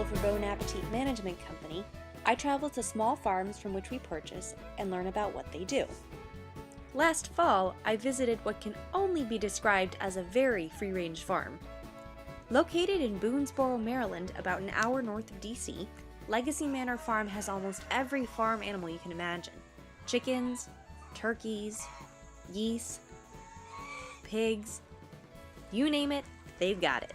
for Bon Appétit Management Company, I travel to small farms from which we purchase and learn about what they do. Last fall, I visited what can only be described as a very free-range farm. Located in Boonesboro, Maryland, about an hour north of DC, Legacy Manor Farm has almost every farm animal you can imagine. Chickens, turkeys, geese, pigs, you name it, they've got it.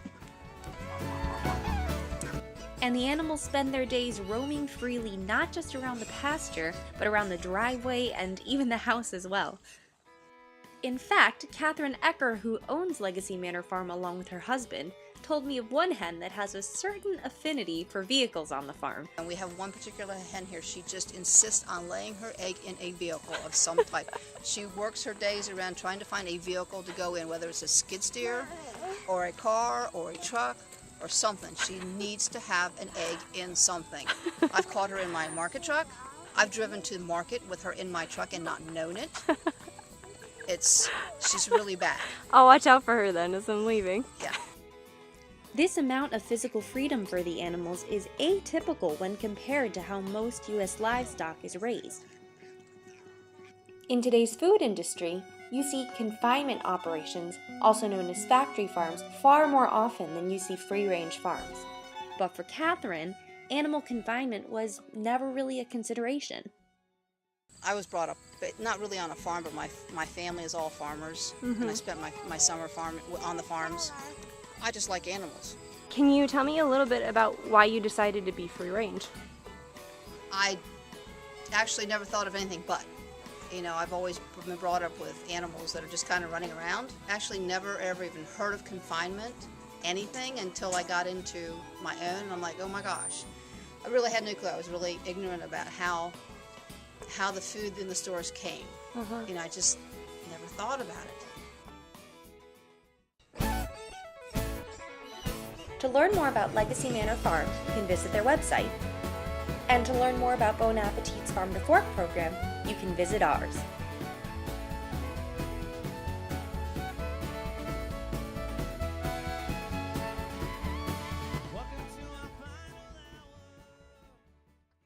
And the animals spend their days roaming freely not just around the pasture, but around the driveway and even the house as well. In fact, Katherine Ecker, who owns Legacy Manor Farm along with her husband, told me of one hen that has a certain affinity for vehicles on the farm. And we have one particular hen here, she just insists on laying her egg in a vehicle of some type. She works her days around trying to find a vehicle to go in, whether it's a skid steer, or a car, or a truck, or something. She needs to have an egg in something. I've caught her in my market truck. I've driven to the market with her in my truck and not known it. She's really bad. I'll watch out for her then as I'm leaving. Yeah. This amount of physical freedom for the animals is atypical when compared to how most U.S. livestock is raised. In today's food industry, you see confinement operations, also known as factory farms, far more often than you see free-range farms. But for Katherine, animal confinement was never really a consideration. I was brought up, not really on a farm, but my family is all farmers, and I spent my summer farm on the farms. I just like animals. Can you tell me a little bit about why you decided to be free range? I actually never thought of anything but. You know, I've always been brought up with animals that are just kind of running around. Actually never ever even heard of confinement, anything, until I got into my own. And I'm like, oh my gosh. I really had no clue. I was really ignorant about how the food in the stores came. You know, I just never thought about it. To learn more about Legacy Manor Farm, you can visit their website. And to learn more about Bon Appétit's Farm to Fork program, you can visit ours.